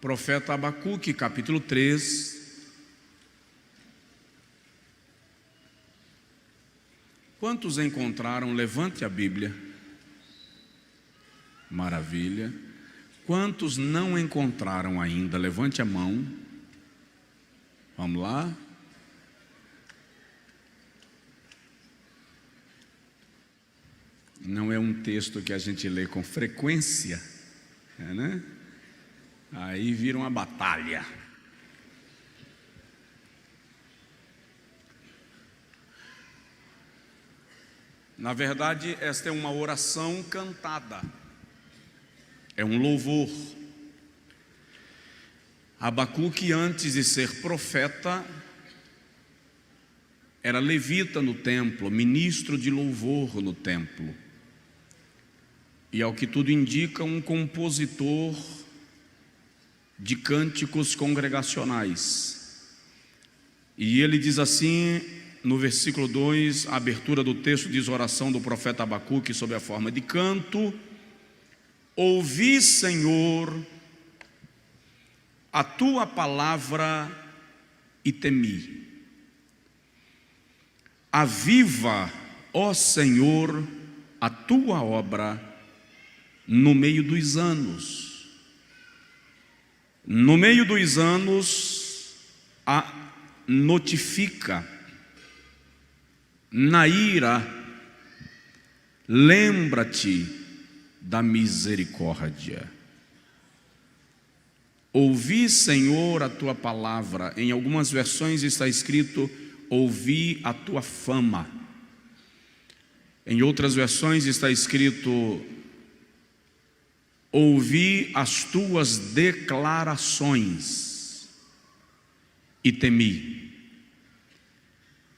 Profeta Abacuque, capítulo 3. Quantos encontraram? Levante a Bíblia. Maravilha. Quantos não encontraram ainda? Levante a mão. Vamos lá. Não é um texto que a gente lê com frequência, né? Aí vira uma batalha. Na verdade, esta é uma oração cantada, é um louvor. Abacuque, antes de ser profeta, era levita no templo, ministro de louvor no templo. E, ao que tudo indica, um compositor de cânticos congregacionais. E ele diz assim, no versículo 2, a abertura do texto diz: oração do profeta Abacuque sob a forma de canto: ouvi, Senhor, a tua palavra e temi. Aviva, ó Senhor, a tua obra no meio dos anos. No meio dos anos, a notifica. Na ira, lembra-te da misericórdia. Ouvi, Senhor, a tua palavra. Em algumas versões está escrito: ouvi a tua fama. Em outras versões está escrito: ouvi as tuas declarações e temi.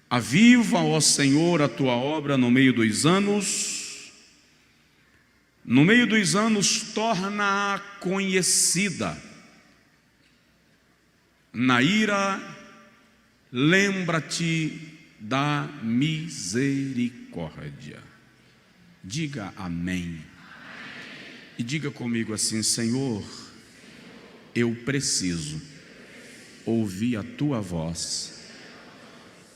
Aviva, ó Senhor, a tua obra no meio dos anos. No meio dos anos, torna-a conhecida. Na ira, lembra-te da misericórdia. Diga amém. E diga comigo assim: Senhor, eu preciso ouvir a tua voz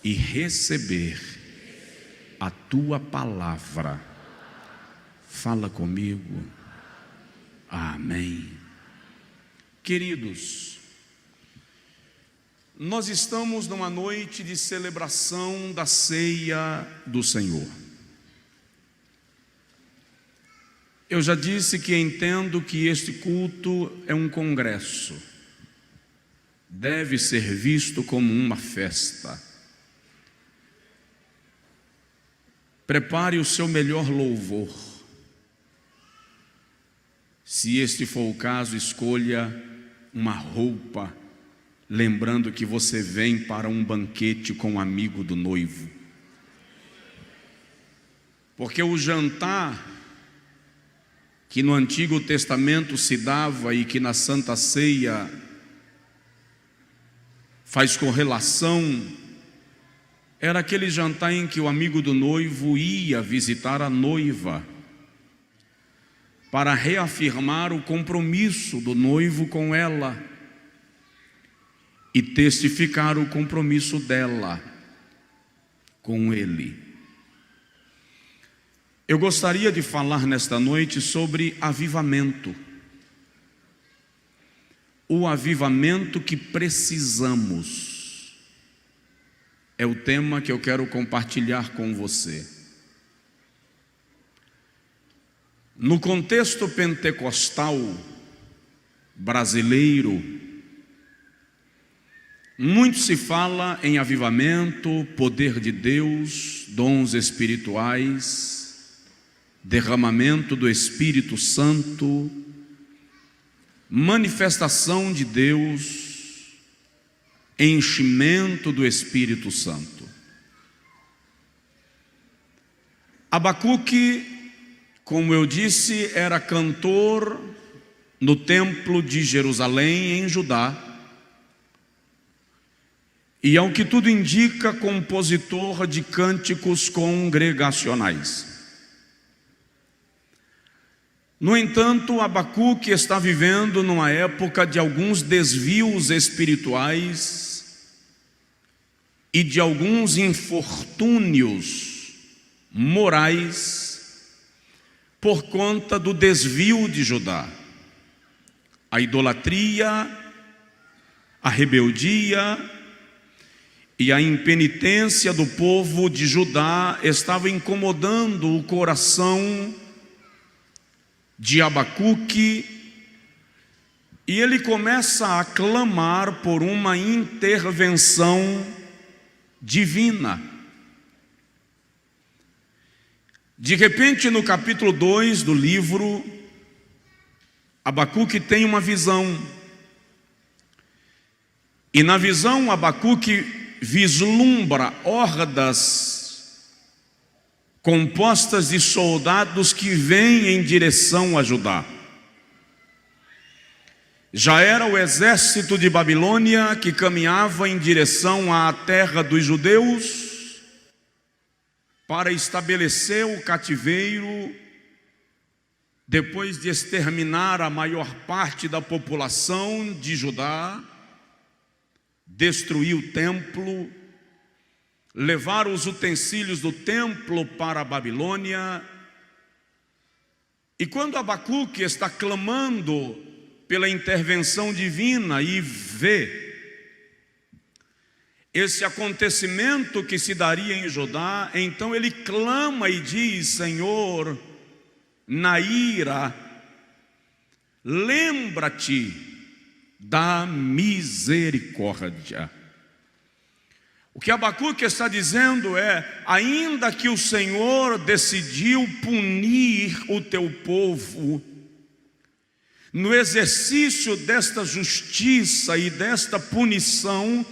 e receber a tua palavra. Fala comigo. Amém. Queridos, nós estamos numa noite de celebração da ceia do Senhor. Eu já disse que entendo que este culto é um congresso, deve ser visto como uma festa. Prepare o seu melhor louvor. Se este for o caso, escolha uma roupa, lembrando que você vem para um banquete com um amigo do noivo. Porque o jantar que no Antigo Testamento se dava e que na Santa Ceia faz correlação, era aquele jantar em que o amigo do noivo ia visitar a noiva para reafirmar o compromisso do noivo com ela e testificar o compromisso dela com ele. Eu gostaria de falar nesta noite sobre avivamento. O avivamento que precisamos é o tema que eu quero compartilhar com você. No contexto pentecostal brasileiro, muito se fala em avivamento, poder de Deus, dons espirituais, derramamento do Espírito Santo, manifestação de Deus, enchimento do Espírito Santo. Abacuque, como eu disse, era cantor no templo de Jerusalém, em Judá, e, ao que tudo indica, compositor de cânticos congregacionais. No entanto, Abacuque está vivendo numa época de alguns desvios espirituais e de alguns infortúnios morais por conta do desvio de Judá. A idolatria, a rebeldia e a impenitência do povo de Judá estava incomodando o coração de Abacuque, e ele começa a clamar por uma intervenção divina. De repente, no capítulo 2 do livro, Abacuque tem uma visão. E na visão, Abacuque vislumbra hordas compostas de soldados que vêm em direção a Judá. Já era o exército de Babilônia que caminhava em direção à terra dos judeus para estabelecer o cativeiro, depois de exterminar a maior parte da população de Judá, destruir o templo, levar os utensílios do templo para a Babilônia. E quando Abacuque está clamando pela intervenção divina e vê esse acontecimento que se daria em Judá, então ele clama e diz: Senhor, na ira, lembra-te da misericórdia. O que Abacuque está dizendo é: ainda que o Senhor decidiu punir o teu povo, no exercício desta justiça e desta punição,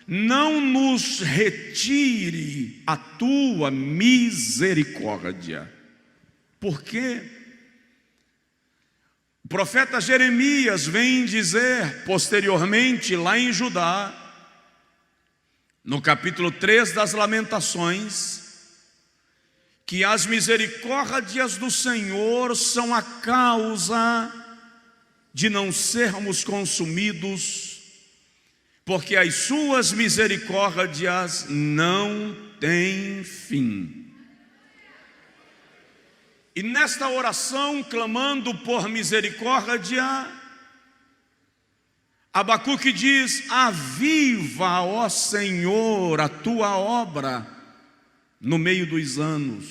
não nos retire a tua misericórdia. Por quê? O profeta Jeremias vem dizer posteriormente lá em Judá, no capítulo 3 das Lamentações, que as misericórdias do Senhor são a causa de não sermos consumidos, porque as suas misericórdias não têm fim. E nesta oração, clamando por misericórdia, Abacuque diz: aviva, ó Senhor, a tua obra no meio dos anos.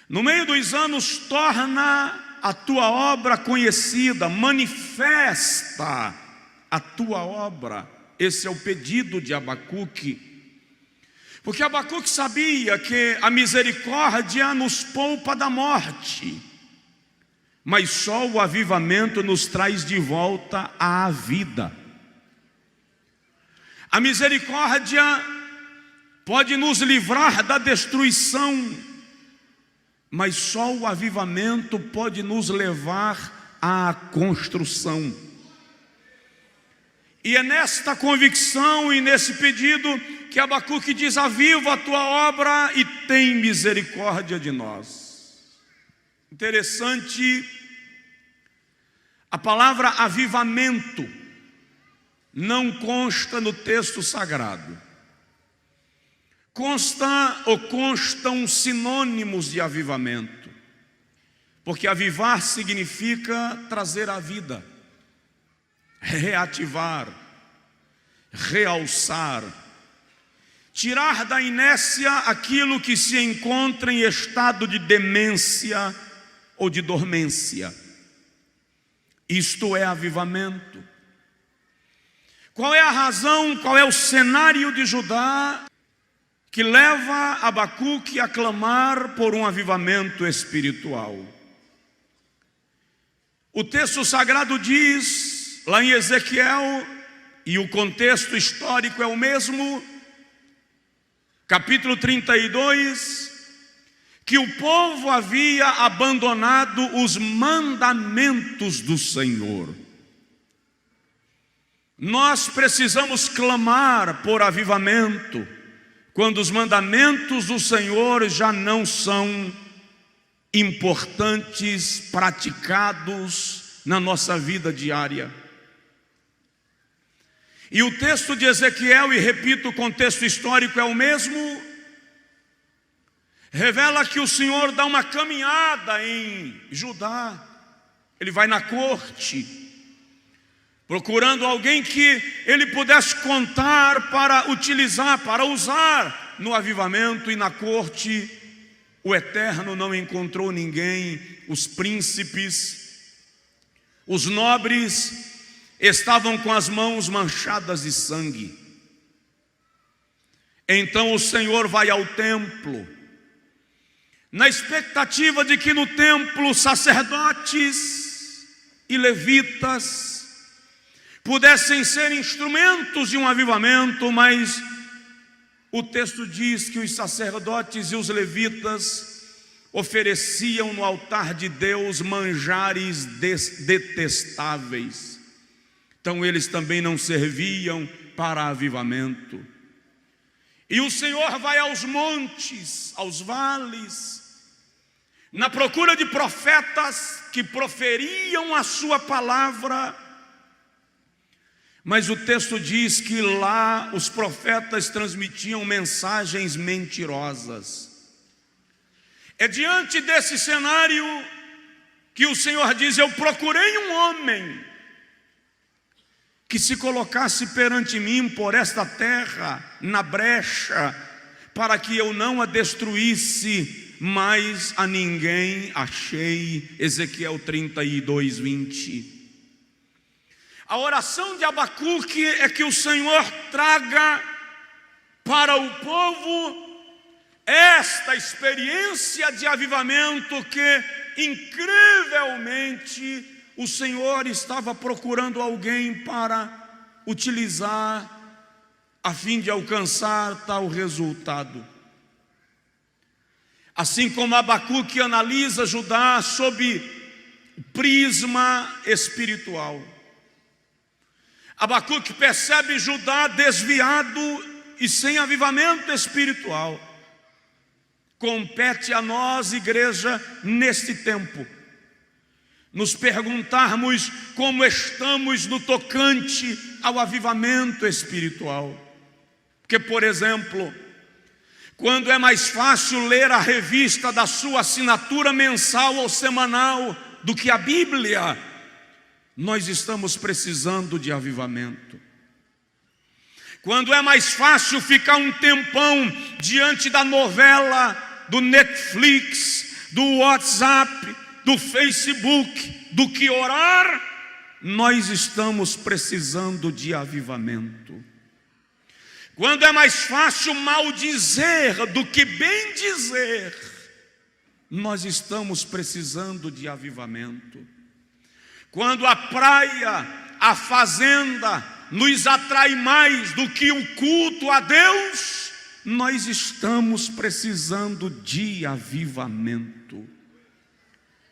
No meio dos anos, torna a tua obra conhecida, manifesta a tua obra. Esse é o pedido de Abacuque. Porque Abacuque sabia que a misericórdia nos poupa da morte, mas só o avivamento nos traz de volta à vida. A misericórdia pode nos livrar da destruição, mas só o avivamento pode nos levar à construção. E é nesta convicção e nesse pedido que Abacuque diz: aviva a tua obra e tem misericórdia de nós. Interessante, a palavra avivamento não consta no texto sagrado. Constam sinônimos de avivamento, porque avivar significa trazer à vida, reativar, realçar, tirar da inércia aquilo que se encontra em estado de demência ou de dormência. Isto é avivamento. Qual é a razão, qual é o cenário de Judá que leva Abacuque a clamar por um avivamento espiritual? O texto sagrado diz, lá em Ezequiel, e o contexto histórico é o mesmo, capítulo 32, que o povo havia abandonado os mandamentos do Senhor. Nós precisamos clamar por avivamento quando os mandamentos do Senhor já não são importantes praticados na nossa vida diária. E o texto de Ezequiel, e repito, o contexto histórico é o mesmo, revela que o Senhor dá uma caminhada em Judá. Ele vai na corte, procurando alguém que ele pudesse contar para utilizar, para usar no avivamento. E na corte o Eterno não encontrou ninguém. Os príncipes, os nobres estavam com as mãos manchadas de sangue. Então o Senhor vai ao templo, na expectativa de que no templo sacerdotes e levitas pudessem ser instrumentos de um avivamento, mas o texto diz que os sacerdotes e os levitas ofereciam no altar de Deus manjares detestáveis. Então eles também não serviam para avivamento. E o Senhor vai aos montes, aos vales, na procura de profetas que proferiam a sua palavra. Mas o texto diz que lá os profetas transmitiam mensagens mentirosas. É diante desse cenário que o Senhor diz: eu procurei um homem que se colocasse perante mim por esta terra, na brecha, para que eu não a destruísse, mas a ninguém achei. Ezequiel 32, 20. A oração de Abacuque é que o Senhor traga para o povo esta experiência de avivamento que, incrivelmente, o Senhor estava procurando alguém para utilizar a fim de alcançar tal resultado. Assim como Abacuque analisa Judá sob o prisma espiritual, Abacuque percebe Judá desviado e sem avivamento espiritual. Compete a nós, igreja, neste tempo, nos perguntarmos como estamos no tocante ao avivamento espiritual. Porque, por exemplo, quando é mais fácil ler a revista da sua assinatura mensal ou semanal do que a Bíblia, nós estamos precisando de avivamento. Quando é mais fácil ficar um tempão diante da novela, do Netflix, do WhatsApp, do Facebook, do que orar, nós estamos precisando de avivamento. Quando é mais fácil maldizer do que bem dizer, nós estamos precisando de avivamento. Quando a praia, a fazenda nos atrai mais do que o culto a Deus, nós estamos precisando de avivamento.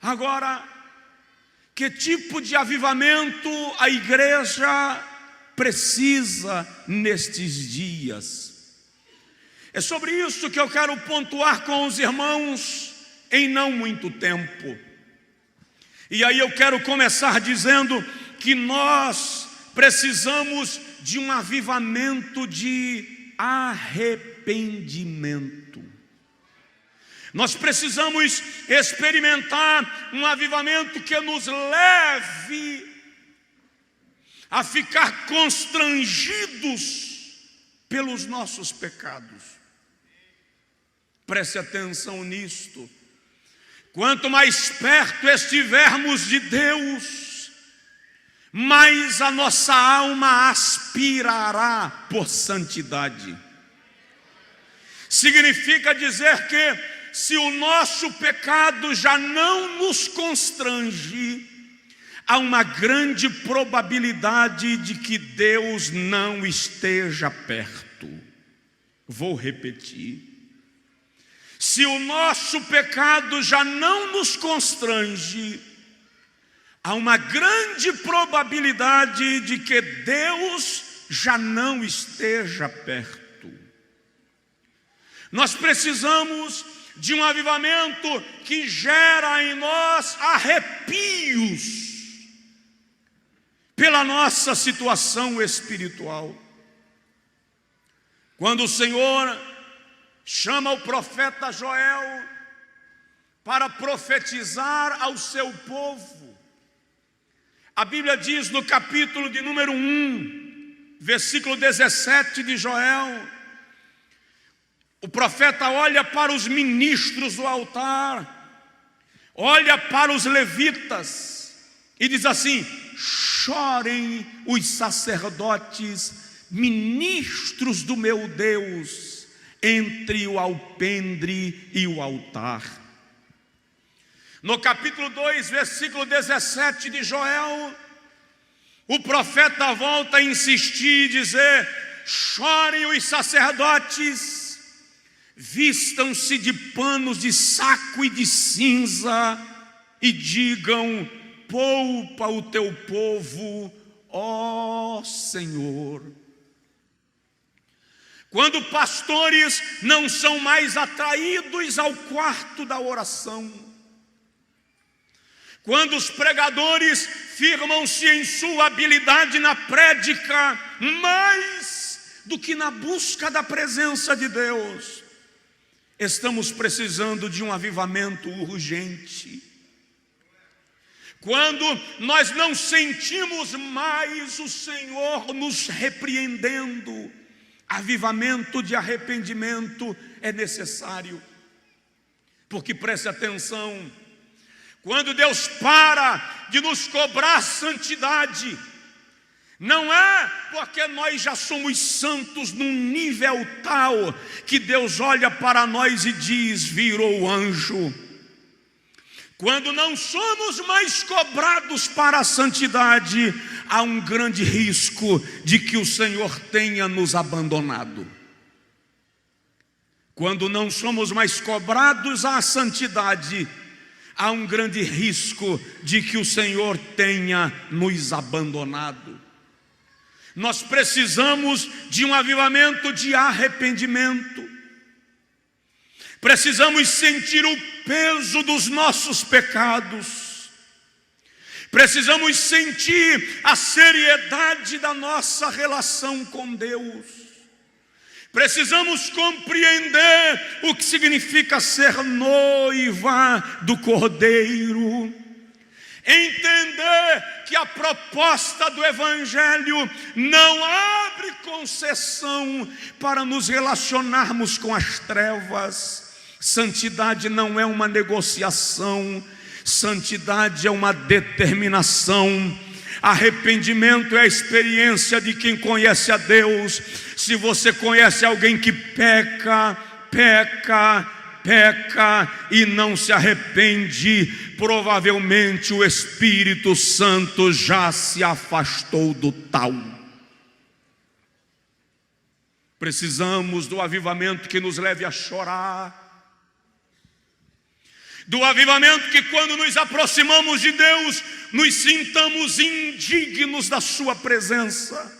Agora, que tipo de avivamento a igreja precisa nestes dias? É sobre isso que eu quero pontuar com os irmãos em não muito tempo. E aí eu quero começar dizendo que nós precisamos de um avivamento de arrependimento. Nós precisamos experimentar um avivamento que nos leve a ficar constrangidos pelos nossos pecados. Preste atenção nisto. Quanto mais perto estivermos de Deus, mais a nossa alma aspirará por santidade. Significa dizer que, se o nosso pecado já não nos constrange, há uma grande probabilidade de que Deus não esteja perto. Vou repetir. Se o nosso pecado já não nos constrange, há uma grande probabilidade de que Deus já não esteja perto. Nós precisamos de um avivamento que gera em nós arrepios pela nossa situação espiritual. Quando o Senhor chama o profeta Joel para profetizar ao seu povo, a Bíblia diz no capítulo de número 1, versículo 17 de Joel, o profeta olha para os ministros do altar, olha para os levitas e diz assim: chorem os sacerdotes, ministros do meu Deus, entre o alpendre e o altar. No capítulo 2, versículo 17 de Joel, o profeta volta a insistir e dizer: chorem os sacerdotes, vistam-se de panos de saco e de cinza, e digam: poupa o teu povo, ó Senhor. Quando pastores não são mais atraídos ao quarto da oração, quando os pregadores firmam-se em sua habilidade na prédica, mais do que na busca da presença de Deus, estamos precisando de um avivamento urgente. Quando nós não sentimos mais o Senhor nos repreendendo, avivamento de arrependimento é necessário. Porque preste atenção, quando Deus para de nos cobrar santidade, não é porque nós já somos santos num nível tal que Deus olha para nós e diz: virou anjo. Quando não somos mais cobrados para a santidade, há um grande risco de que o Senhor tenha nos abandonado. Quando não somos mais cobrados à santidade, há um grande risco de que o Senhor tenha nos abandonado. Nós precisamos de um avivamento de arrependimento. Precisamos sentir o peso dos nossos pecados. Precisamos sentir a seriedade da nossa relação com Deus. Precisamos compreender o que significa ser noiva do Cordeiro. Entender que a proposta do Evangelho não abre concessão para nos relacionarmos com as trevas. Santidade não é uma negociação, santidade é uma determinação. Arrependimento é a experiência de quem conhece a Deus. Se você conhece alguém que peca e não se arrepende, provavelmente o Espírito Santo já se afastou do tal. Precisamos do avivamento que nos leve a chorar, do avivamento que, quando nos aproximamos de Deus, nos sintamos indignos da sua presença.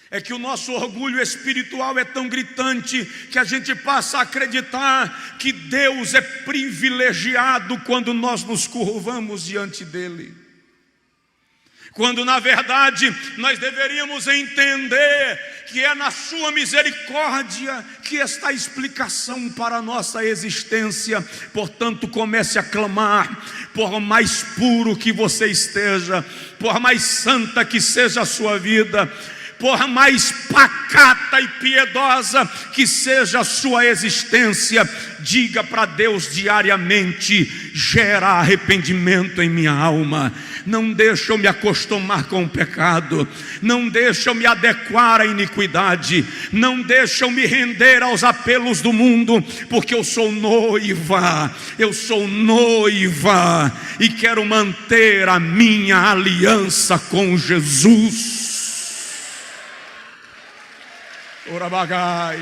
É que o nosso orgulho espiritual é tão gritante que a gente passa a acreditar que Deus é privilegiado quando nós nos curvamos diante dele. Quando na verdade nós deveríamos entender que é na sua misericórdia que está a explicação para a nossa existência. Portanto, comece a clamar: por mais puro que você esteja, por mais santa que seja a sua vida, por mais pacata e piedosa que seja a sua existência, diga para Deus diariamente: gera arrependimento em minha alma. Não deixa eu me acostumar com o pecado, não deixa eu me adequar à iniquidade, não deixa eu me render aos apelos do mundo, porque eu sou noiva e quero manter a minha aliança com Jesus. Orabagai.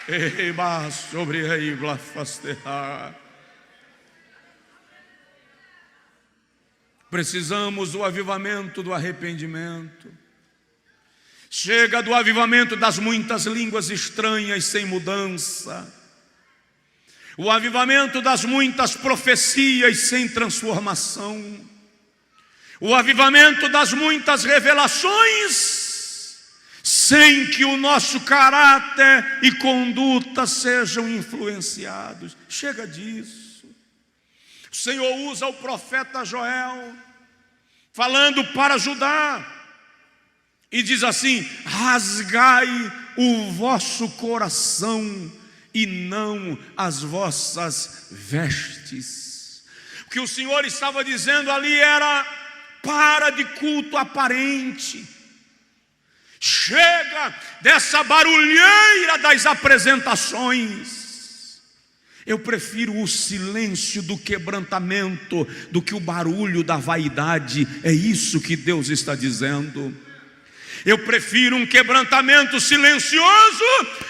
Eba sobre aí blafastear. Precisamos do avivamento do arrependimento. Chega do avivamento das muitas línguas estranhas sem mudança, o avivamento das muitas profecias sem transformação, o avivamento das muitas revelações sem que o nosso caráter e conduta sejam influenciados. Chega disso. O Senhor usa o profeta Joel falando para Judá e diz assim: rasgai o vosso coração e não as vossas vestes. O que o Senhor estava dizendo ali era: para de culto aparente, chega dessa barulheira das apresentações. Eu prefiro o silêncio do quebrantamento do que o barulho da vaidade. É isso que Deus está dizendo. Eu prefiro um quebrantamento silencioso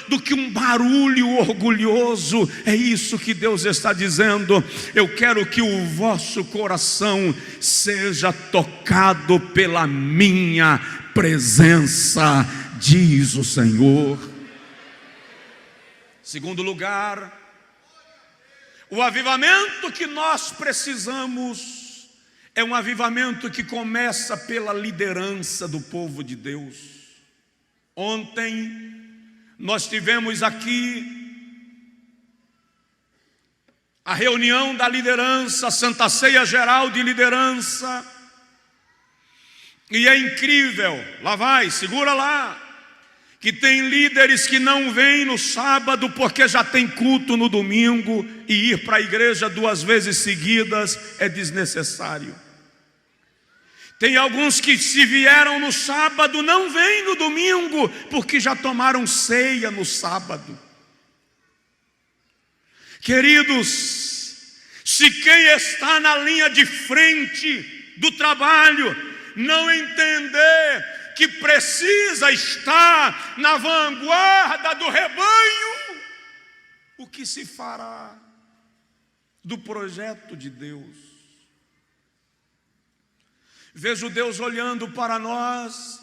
do que um barulho orgulhoso. É isso que Deus está dizendo. Eu quero que o vosso coração seja tocado pela minha presença, diz o Senhor. Segundo lugar, o avivamento que nós precisamos é um avivamento que começa pela liderança do povo de Deus. Ontem nós tivemos aqui a reunião da liderança, a Santa Ceia Geral de Liderança, e é incrível, lá vai, segura lá, que tem líderes que não vêm no sábado porque já tem culto no domingo, e ir para a igreja 2 vezes seguidas é desnecessário. Tem alguns que, se vieram no sábado, não vêm no domingo porque já tomaram ceia no sábado. Queridos, se quem está na linha de frente do trabalho não entender que precisa estar na vanguarda do rebanho, o que se fará do projeto de Deus? Vejo Deus olhando para nós,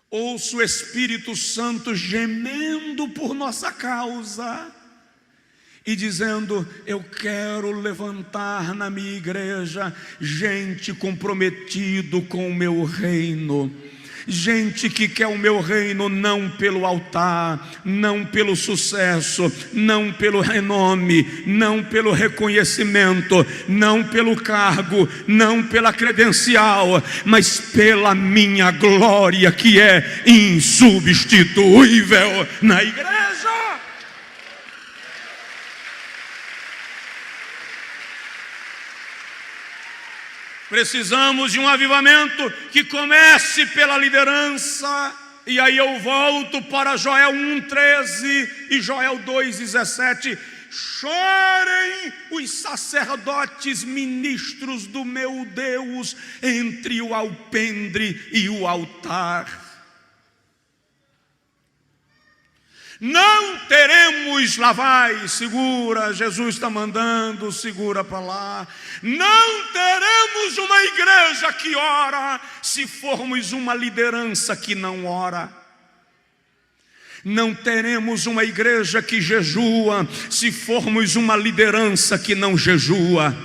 ouço o Espírito Santo gemendo por nossa causa e dizendo: eu quero levantar na minha igreja gente comprometido com o meu reino, gente que quer o meu reino não pelo altar, não pelo sucesso, não pelo renome, não pelo reconhecimento, não pelo cargo, não pela credencial, mas pela minha glória que é insubstituível na igreja. Precisamos de um avivamento que comece pela liderança. E aí eu volto para Joel 1,13 e Joel 2,17. Chorem os sacerdotes ministros do meu Deus entre o alpendre e o altar. Não teremos, lá vai, segura, Jesus está mandando, segura para lá. Não teremos uma igreja que ora se formos uma liderança que não ora. Não teremos uma igreja que jejua se formos uma liderança que não jejua.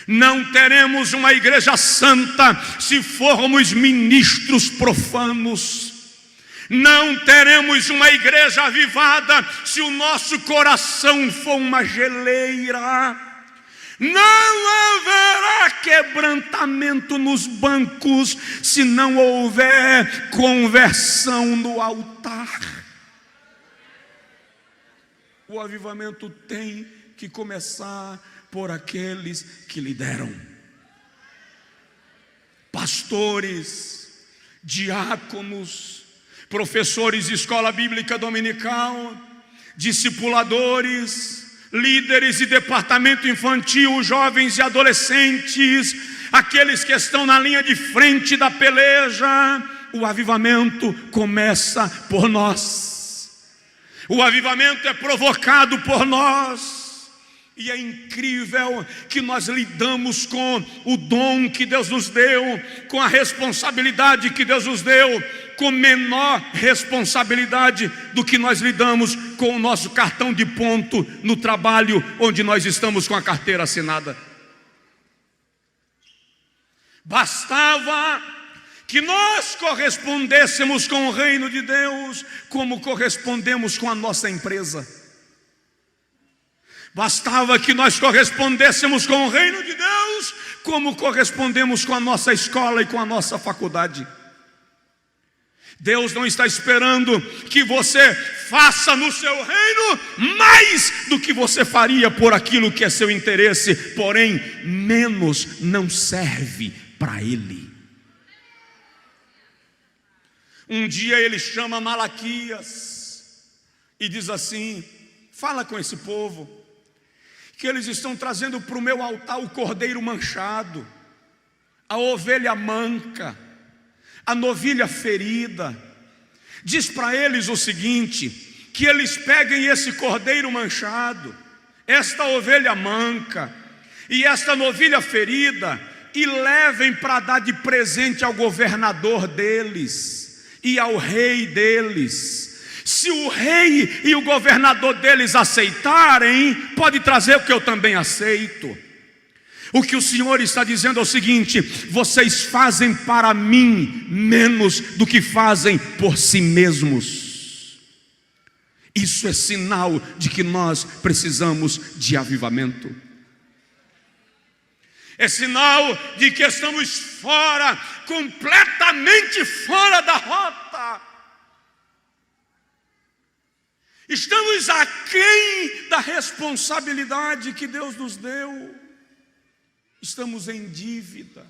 Não teremos uma igreja santa se formos ministros profanos. Não teremos uma igreja avivada se o nosso coração for uma geleira. Não haverá quebrantamento nos bancos se não houver conversão no altar. O avivamento tem que começar por aqueles que lideram. Pastores, diáconos, professores de escola bíblica dominical, discipuladores, líderes de departamento infantil, jovens e adolescentes, aqueles que estão na linha de frente da peleja. O avivamento começa por nós. O avivamento é provocado por nós. E é incrível que nós lidamos com o dom que Deus nos deu, com a responsabilidade que Deus nos deu, com menor responsabilidade do que nós lidamos com o nosso cartão de ponto no trabalho onde nós estamos com a carteira assinada. Bastava que nós correspondêssemos com o reino de Deus como correspondemos com a nossa empresa. Bastava que nós correspondêssemos com o reino de Deus como correspondemos com a nossa escola e com a nossa faculdade. Deus não está esperando que você faça no seu reino mais do que você faria por aquilo que é seu interesse, porém, menos não serve para Ele. Um dia Ele chama Malaquias e diz assim: fala com esse povo, que eles estão trazendo para o meu altar o cordeiro manchado, a ovelha manca, a novilha ferida. Diz para eles o seguinte: que eles peguem esse cordeiro manchado, esta ovelha manca e esta novilha ferida, e levem para dar de presente ao governador deles e ao rei deles. Se o rei e o governador deles aceitarem, pode trazer o que eu também aceito. O que o Senhor está dizendo é o seguinte: vocês fazem para mim menos do que fazem por si mesmos. Isso é sinal de que nós precisamos de avivamento. É sinal de que estamos fora, completamente fora da rota. Estamos aquém da responsabilidade que Deus nos deu. Estamos em dívida.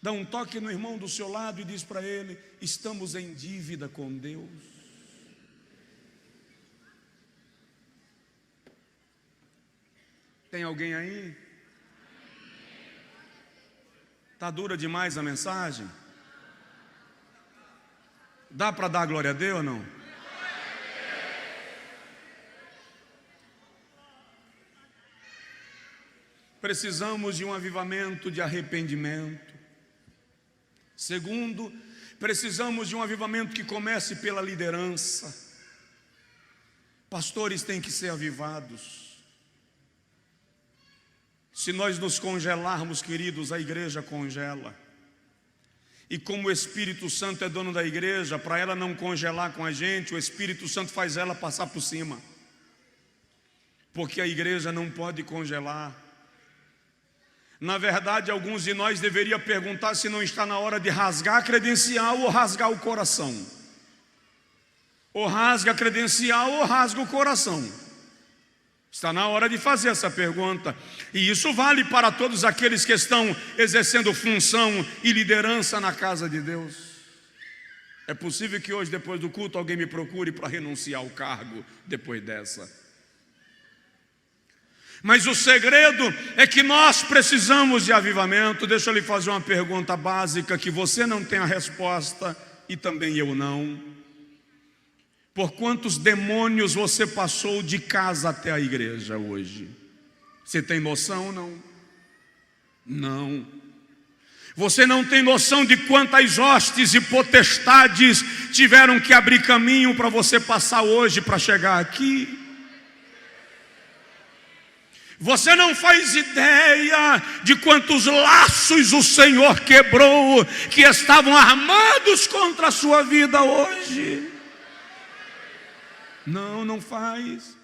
Dá um toque no irmão do seu lado e diz para ele: estamos em dívida com Deus. Tem alguém aí? Está dura demais a mensagem? Dá para dar glória a Deus ou não? Precisamos de um avivamento de arrependimento. Segundo, precisamos de um avivamento que comece pela liderança. Pastores têm que ser avivados. Se nós nos congelarmos, queridos, a igreja congela. E como o Espírito Santo é dono da igreja, para ela não congelar com a gente, o Espírito Santo faz ela passar por cima. Porque a igreja não pode congelar. Na verdade, alguns de nós deveriam perguntar se não está na hora de rasgar a credencial ou rasgar o coração. Ou rasga a credencial ou rasga o coração. Está na hora de fazer essa pergunta. E isso vale para todos aqueles que estão exercendo função e liderança na casa de Deus. É possível que hoje, depois do culto, alguém me procure para renunciar ao cargo depois dessa. Mas o segredo é que nós precisamos de avivamento. Deixa eu lhe fazer uma pergunta básica que você não tem a resposta e também eu não. Por quantos demônios você passou de casa até a igreja hoje? Você tem noção ou não? Não. Você não tem noção de quantas hostes e potestades tiveram que abrir caminho para você passar hoje para chegar aqui. Você não faz ideia de quantos laços o Senhor quebrou, que estavam armados contra a sua vida hoje. Não, não faz.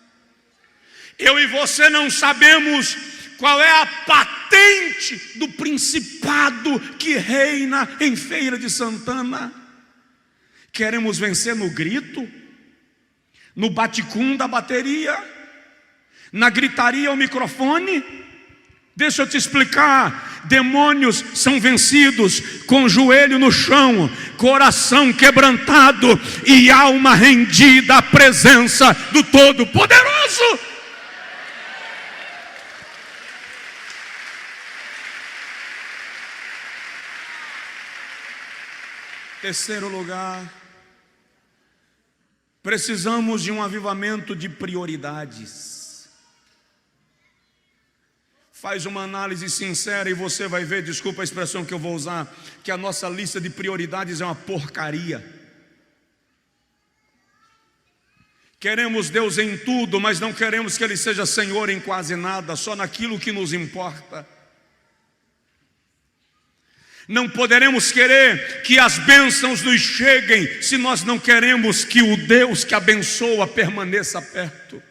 Eu e você não sabemos qual é a patente do principado que reina em Feira de Santana. Queremos vencer no grito, no bate-cum da bateria, na gritaria ao microfone? Deixa eu te explicar. Demônios são vencidos com o joelho no chão, coração quebrantado e alma rendida à presença do Todo-Poderoso. Terceiro lugar, precisamos de um avivamento de prioridades. Faz uma análise sincera e você vai ver, desculpa a expressão que eu vou usar, que a nossa lista de prioridades é uma porcaria. Queremos Deus em tudo, mas não queremos que Ele seja Senhor em quase nada, só naquilo que nos importa. Não poderemos querer que as bênçãos nos cheguem se nós não queremos que o Deus que abençoa permaneça perto.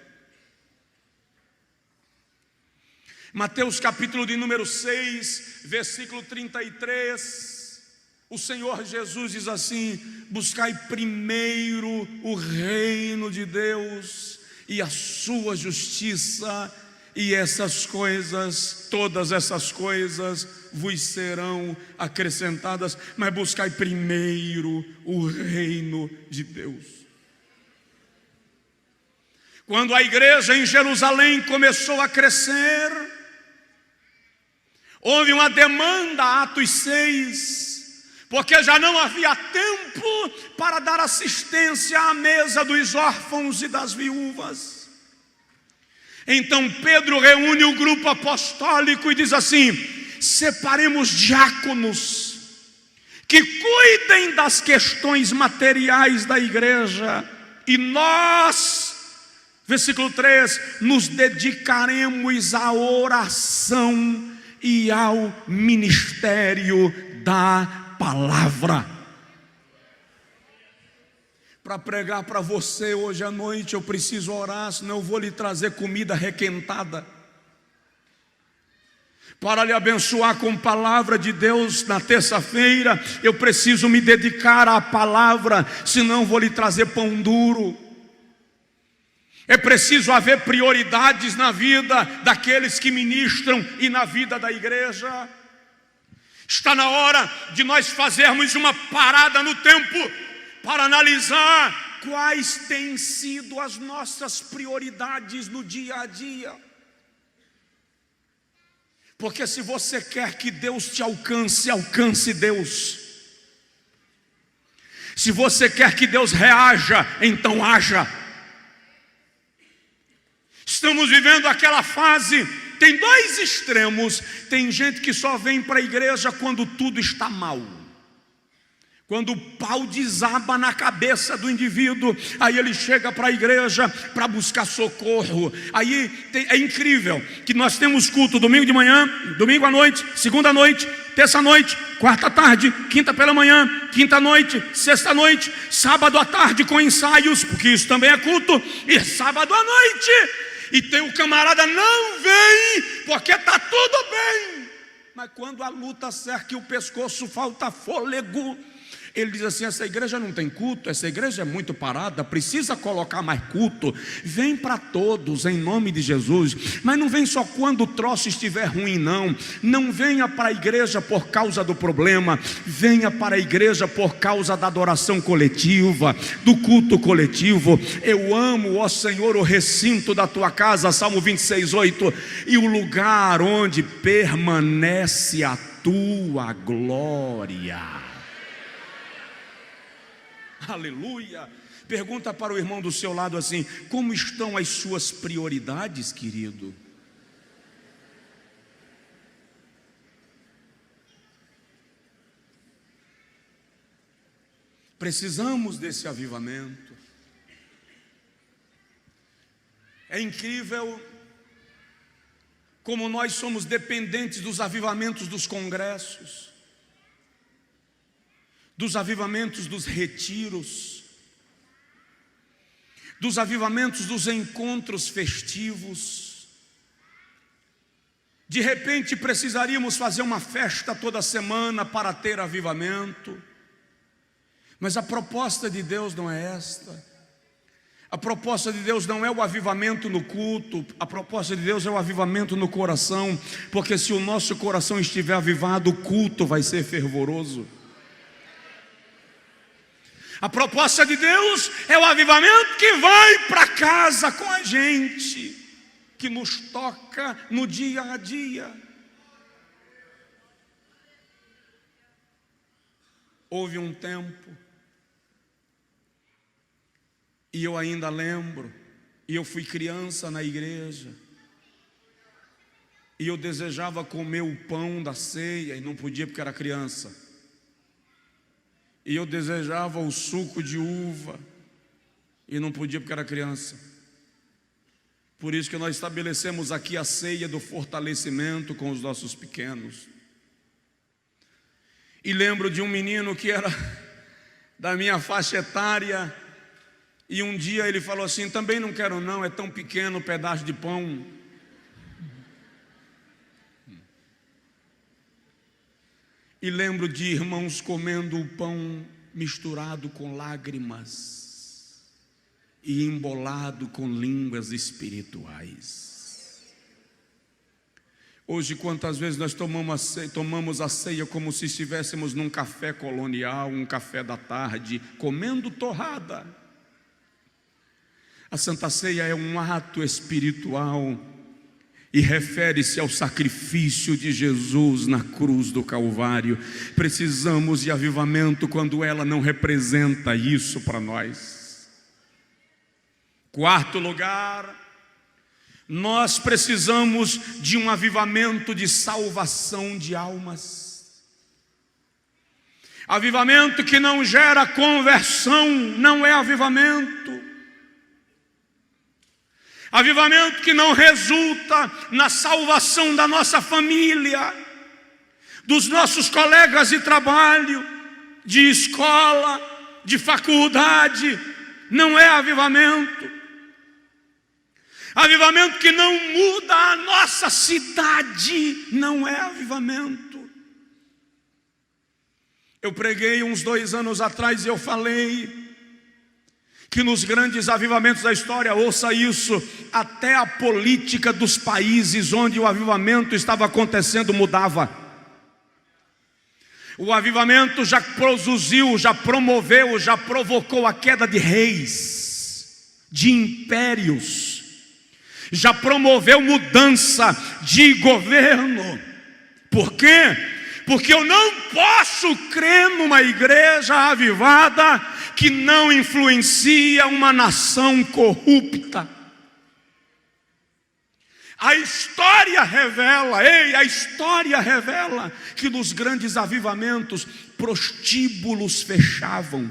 Mateus capítulo de número 6, versículo 33, o Senhor Jesus diz assim: buscai primeiro o reino de Deus e a sua justiça, e essas coisas, todas essas coisas vos serão acrescentadas. Mas buscai primeiro o reino de Deus. Quando a igreja em Jerusalém começou a crescer, houve uma demanda, Atos 6, porque já não havia tempo para dar assistência à mesa dos órfãos e das viúvas. Então Pedro reúne o grupo apostólico e diz assim: separemos diáconos que cuidem das questões materiais da igreja, e nós, versículo 3, nos dedicaremos à oração e ao ministério da palavra. Para pregar para você hoje à noite, eu preciso orar, senão eu vou lhe trazer comida requentada. Para lhe abençoar com palavra de Deus na terça-feira, eu preciso me dedicar à palavra, senão eu vou lhe trazer pão duro. É preciso haver prioridades na vida daqueles que ministram e na vida da igreja. Está na hora de nós fazermos uma parada no tempo para analisar quais têm sido as nossas prioridades no dia a dia. Porque se você quer que Deus te alcance, alcance Deus. Se você quer que Deus reaja, então haja. Estamos vivendo aquela fase, tem dois extremos. Tem gente que só vem para a igreja quando tudo está mal, quando o pau desaba na cabeça do indivíduo, aí ele chega para a igreja para buscar socorro. Aí é incrível que nós temos culto domingo de manhã, domingo à noite, segunda à noite, terça à noite, quarta à tarde, quinta pela manhã, quinta à noite, sexta à noite, sábado à tarde com ensaios, porque isso também é culto, e sábado à noite. E tem o camarada, não vem, porque está tudo bem. Mas quando a luta cerca e o pescoço falta fôlego, ele diz assim: essa igreja não tem culto, essa igreja é muito parada, precisa colocar mais culto. Vem para todos, em nome de Jesus. Mas não vem só quando o troço estiver ruim, não. Não venha para a igreja por causa do problema, venha para a igreja por causa da adoração coletiva, do culto coletivo. Eu amo, ó Senhor, o recinto da tua casa, Salmo 26:8, e o lugar onde permanece a tua glória. Aleluia. Pergunta para o irmão do seu lado assim: como estão as suas prioridades, querido? Precisamos desse avivamento. É incrível como nós somos dependentes dos avivamentos dos congressos, dos avivamentos dos retiros, dos avivamentos dos encontros festivos. De repente precisaríamos fazer uma festa toda semana para ter avivamento. Mas a proposta de Deus não é esta. A proposta de Deus não é o avivamento no culto, a proposta de Deus é o avivamento no coração, porque se o nosso coração estiver avivado, o culto vai ser fervoroso. A proposta de Deus é o avivamento que vai para casa com a gente, que nos toca no dia a dia. Houve um tempo, e eu ainda lembro, e eu fui criança na igreja, E eu desejava comer o pão da ceia e não podia porque era criança. E eu desejava o suco de uva e não podia porque era criança. Por isso que nós estabelecemos aqui a ceia do fortalecimento com os nossos pequenos. E lembro de um menino que era da minha faixa etária, e um dia ele falou assim: também não quero não, é tão pequeno um pedaço de pão. E lembro de irmãos comendo o pão misturado com lágrimas e embolado com línguas espirituais. Hoje, quantas vezes nós tomamos a ceia como se estivéssemos num café colonial, um café da tarde, comendo torrada. A Santa Ceia é um ato espiritual e refere-se ao sacrifício de Jesus na cruz do Calvário. Precisamos de avivamento quando ela não representa isso para nós. Quarto lugar, nós precisamos de um avivamento de salvação de almas. Avivamento que não gera conversão não é avivamento. Avivamento que não resulta na salvação da nossa família, dos nossos colegas de trabalho, de escola, de faculdade, não é avivamento. Avivamento que não muda a nossa cidade, não é avivamento. Eu preguei uns 2 anos atrás e eu falei que nos grandes avivamentos da história, ouça isso, até a política dos países onde o avivamento estava acontecendo mudava. O avivamento já produziu, já promoveu, já provocou a queda de reis, de impérios, já promoveu mudança de governo. Por quê? Porque eu não posso crer numa igreja avivada que não influencia uma nação corrupta. A história revela que nos grandes avivamentos prostíbulos fechavam,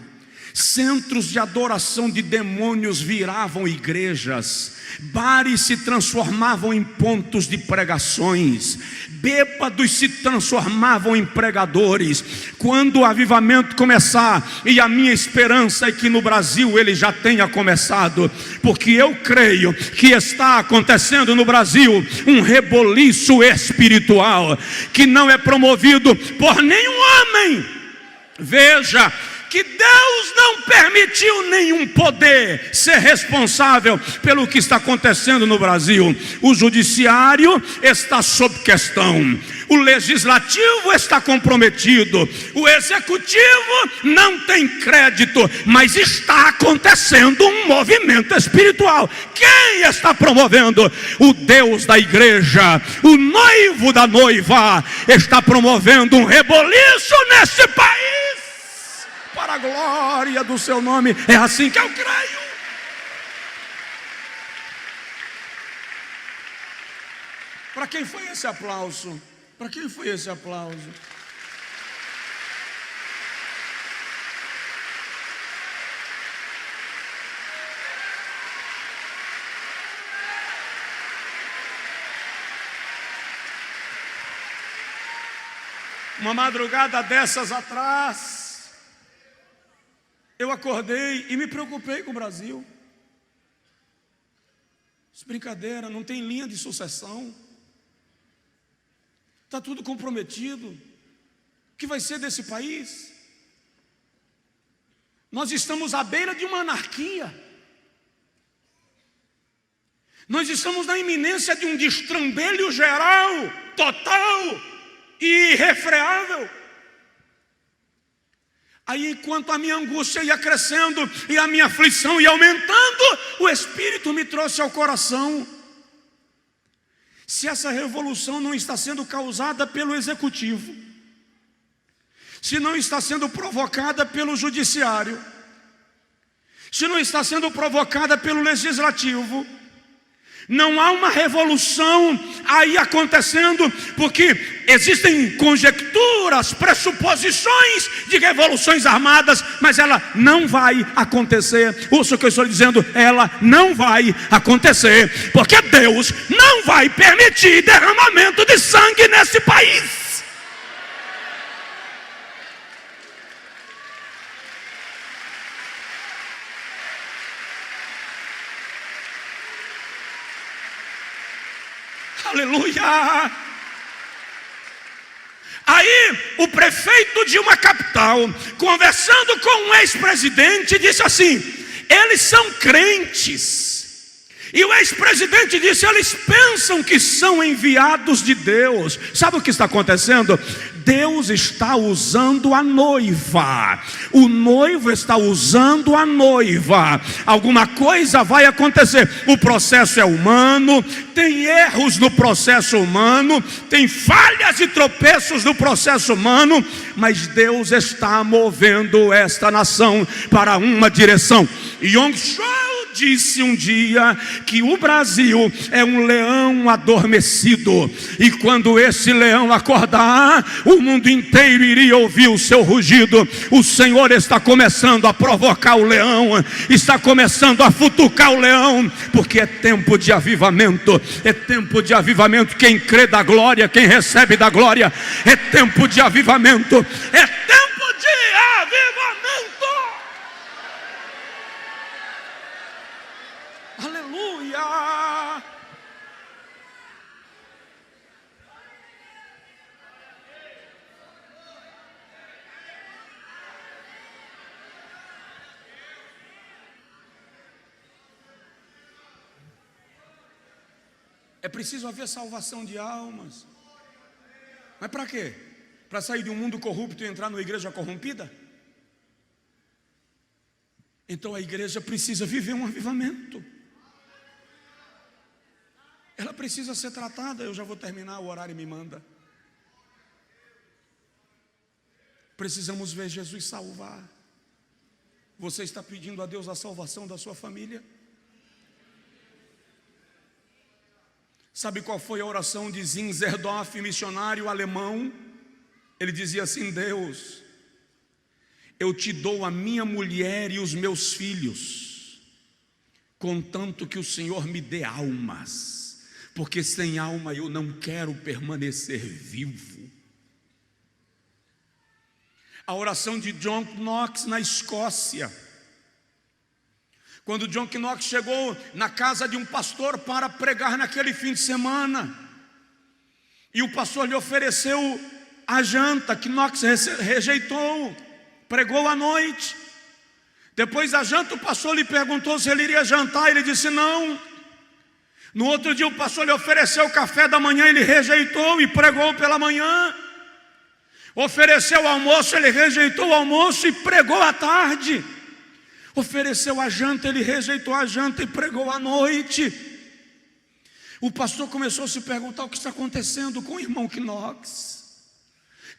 centros de adoração de demônios viravam igrejas, bares se transformavam em pontos de pregações, bêbados se transformavam em pregadores. Quando o avivamento começar, e a minha esperança é que no Brasil ele já tenha começado, porque eu creio que está acontecendo no Brasil um reboliço espiritual, que não é promovido por nenhum homem. Veja que Deus não permitiu nenhum poder ser responsável pelo que está acontecendo no Brasil. O judiciário está sob questão, o legislativo está comprometido, o executivo não tem crédito, mas está acontecendo um movimento espiritual. Quem está promovendo? O Deus da igreja, o noivo da noiva, está promovendo um reboliço nesse país, para a glória do seu nome. É assim que eu creio. Para quem foi esse aplauso? Para quem foi esse aplauso? Uma madrugada dessas atrás, eu acordei e me preocupei com o Brasil. Brincadeira, não tem linha de sucessão. Está tudo comprometido. O que vai ser desse país? Nós estamos à beira de uma anarquia. Nós estamos na iminência de um destrambelho geral, total e irrefreável. Aí, enquanto a minha angústia ia crescendo e a minha aflição ia aumentando, o Espírito me trouxe ao coração: se essa revolução não está sendo causada pelo executivo, se não está sendo provocada pelo judiciário, se não está sendo provocada pelo legislativo, Não há uma revolução aí acontecendo, porque existem conjecturas, pressuposições de revoluções armadas, mas ela não vai acontecer. Ouça o que eu estou dizendo, ela não vai acontecer, porque Deus não vai permitir derramamento de sangue nesse país. Aleluia! Aí o prefeito de uma capital, conversando com um ex-presidente, disse assim: eles são crentes. E o ex-presidente disse: eles pensam que são enviados de Deus. Sabe o que está acontecendo? Deus está usando a noiva, o noivo está usando a noiva. Alguma coisa vai acontecer. O processo é humano, tem erros no processo humano, tem falhas e tropeços no processo humano, mas Deus está movendo esta nação para uma direção. Yong Shou disse um dia que o Brasil é um leão adormecido, e quando esse leão acordar, o mundo inteiro iria ouvir o seu rugido. O Senhor está começando a provocar o leão, está começando a futucar o leão, porque é tempo de avivamento, é tempo de avivamento. Quem crê da glória, quem recebe da glória, é tempo de avivamento, é tempo de avivamento. Aleluia! É preciso haver salvação de almas. Mas para quê? Para sair de um mundo corrupto e entrar numa igreja corrompida? Então a igreja precisa viver um avivamento. Ela precisa ser tratada. Eu já vou terminar, o horário me manda. Precisamos ver Jesus salvar. Você está pedindo a Deus a salvação da sua família? Sabe qual foi a oração de Zinzendorf, missionário alemão? Ele dizia assim: Deus, eu te dou a minha mulher e os meus filhos, contanto que o Senhor me dê almas, porque sem alma eu não quero permanecer vivo. A oração de John Knox na Escócia, quando John Knox chegou na casa de um pastor para pregar naquele fim de semana, e o pastor lhe ofereceu a janta, que Knox rejeitou, pregou à noite. Depois da janta, o pastor lhe perguntou se ele iria jantar, ele disse não. No outro dia, o pastor lhe ofereceu o café da manhã, ele rejeitou e pregou pela manhã. Ofereceu o almoço, ele rejeitou o almoço e pregou à tarde. Ofereceu a janta, ele rejeitou a janta e pregou à noite. O pastor começou a se perguntar o que está acontecendo com o irmão Knox.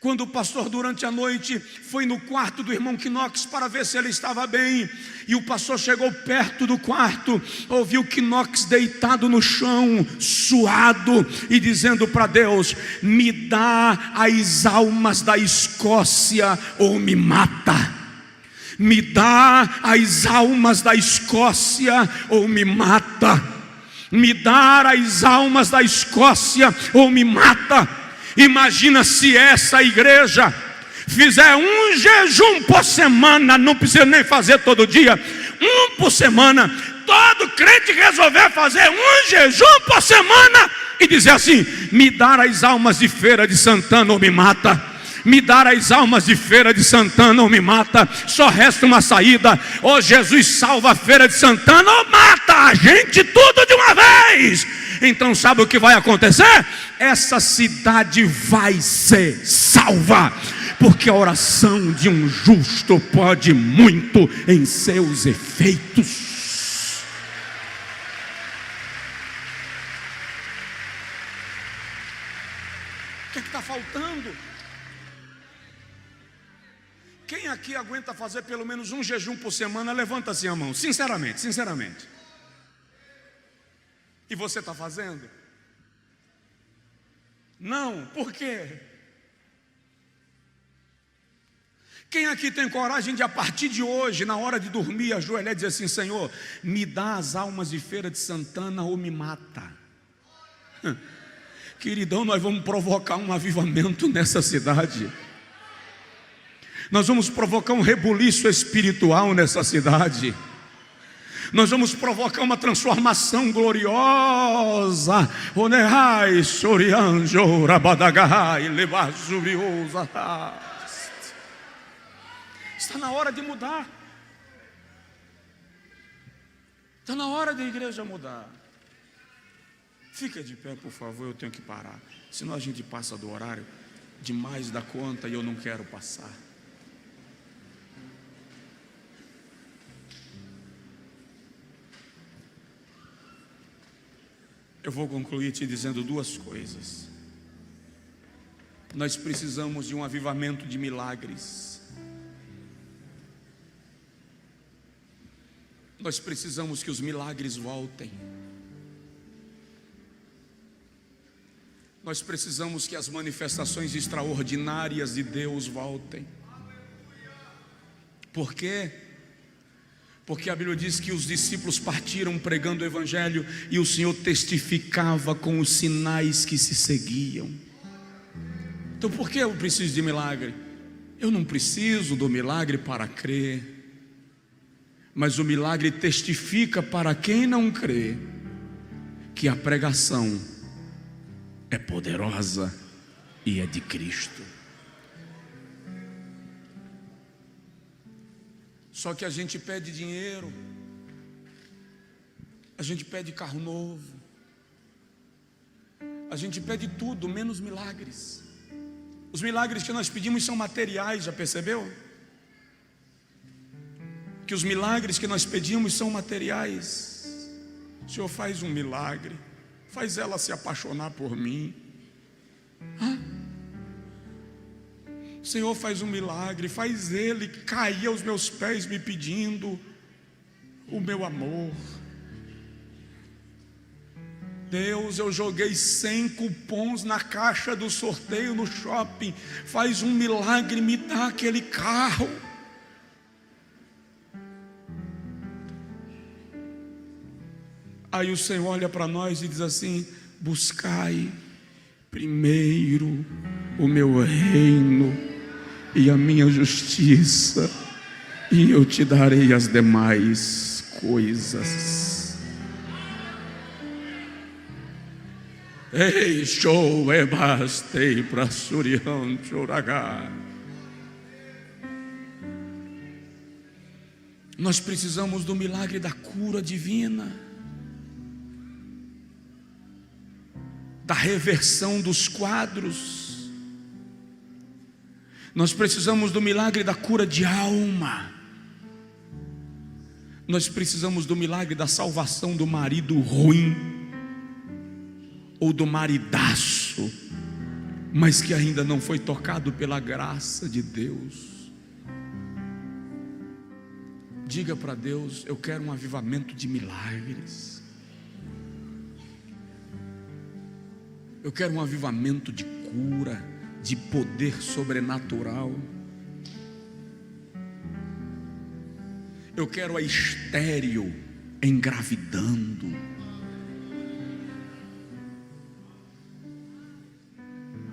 Quando o pastor durante a noite foi no quarto do irmão Knox para ver se ele estava bem, e o pastor chegou perto do quarto, ouviu Knox deitado no chão, suado, e dizendo para Deus: me dá as almas da Escócia ou me mata. Me dá as almas da Escócia ou me mata. Me dá as almas da Escócia ou me mata. Imagina se essa igreja fizer um jejum por semana, não precisa nem fazer todo dia, um por semana. Todo crente resolver fazer um jejum por semana e dizer assim: me dar as almas de Feira de Santana ou me mata. Me dar as almas de Feira de Santana ou me mata. Só resta uma saída: ou Jesus salva a Feira de Santana ou mata a gente tudo de uma vez. Então sabe o que vai acontecer? Essa cidade vai ser salva, porque a oração de um justo pode muito em seus efeitos. O que está faltando? Quem aqui aguenta fazer pelo menos um jejum por semana? Levanta assim a mão, sinceramente. E você está fazendo? Não, por quê? Quem aqui tem coragem de, a partir de hoje, na hora de dormir, ajoelhar e dizer assim: Senhor, me dá as almas de Feira de Santana ou me mata? Queridão, nós vamos provocar um avivamento nessa cidade. Nós vamos provocar um rebuliço espiritual nessa cidade. Nós vamos provocar uma transformação gloriosa. Está na hora de mudar. Está na hora da igreja mudar. Fica de pé, por favor, eu tenho que parar. Senão a gente passa do horário demais da conta e eu não quero passar. Eu vou concluir te dizendo duas coisas. Nós precisamos de um avivamento de milagres. Nós precisamos que os milagres voltem. Nós precisamos que as manifestações extraordinárias de Deus voltem. Por quê? Porque a Bíblia diz que os discípulos partiram pregando o Evangelho e o Senhor testificava com os sinais que se seguiam. Então por que eu preciso de milagre? Eu não preciso do milagre para crer, mas o milagre testifica para quem não crê que a pregação é poderosa e é de Cristo. Só que a gente pede dinheiro, a gente pede carro novo, a gente pede tudo menos milagres. Os milagres que nós pedimos são materiais, já percebeu? Que os milagres que nós pedimos são materiais. O Senhor faz um milagre, faz ela se apaixonar por mim. O Senhor faz um milagre, faz ele cair aos meus pés me pedindo o meu amor. Deus, eu joguei 100 cupons na caixa do sorteio no shopping, faz um milagre, me dá aquele carro. Aí o Senhor olha para nós e diz assim: buscai primeiro o meu reino e a minha justiça, e eu te darei as demais coisas. Ei, show é bastei para Surião Choragá. Nós precisamos do milagre da cura divina, da reversão dos quadros. Nós precisamos do milagre da cura de alma. Nós precisamos do milagre da salvação do marido ruim, ou do maridaço, mas que ainda não foi tocado pela graça de Deus. Diga para Deus: eu quero um avivamento de milagres. Eu quero um avivamento de cura, de poder sobrenatural. Eu quero a estéril engravidando.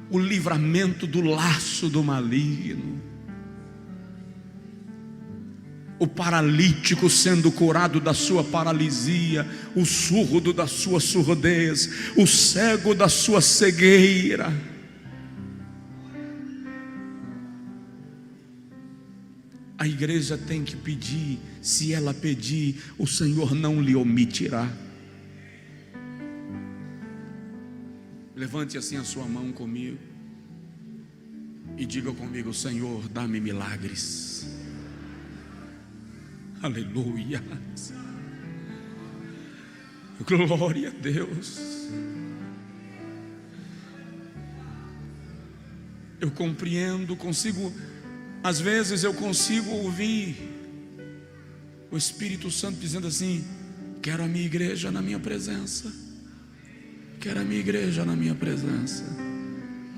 O livramento do laço do maligno. O paralítico sendo curado da sua paralisia, o surdo da sua surdez, o cego da sua cegueira. A igreja tem que pedir. Se ela pedir, o Senhor não lhe omitirá. Levante assim a sua mão comigo e diga comigo: Senhor, dá-me milagres. Aleluia. Glória a Deus. Eu compreendo, às vezes eu consigo ouvir o Espírito Santo dizendo assim: quero a minha igreja na minha presença. Quero a minha igreja na minha presença.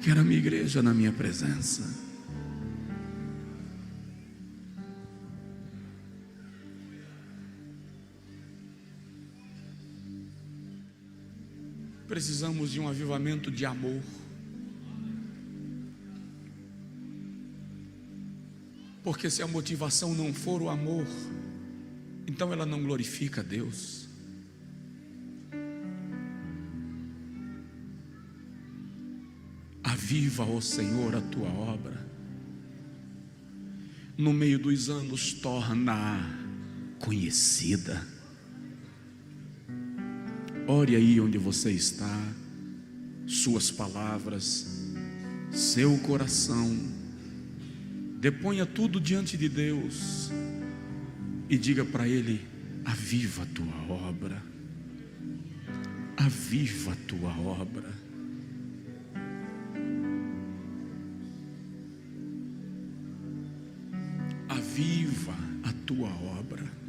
Quero a minha igreja na minha presença. Precisamos de um avivamento de amor. Porque se a motivação não for o amor, então ela não glorifica a Deus. Aviva, ó Senhor, a tua obra. No meio dos anos, torna-a conhecida. Ore aí onde você está, suas palavras, seu coração. Deponha tudo diante de Deus e diga para Ele: aviva a tua obra. Aviva a tua obra. Aviva a tua obra.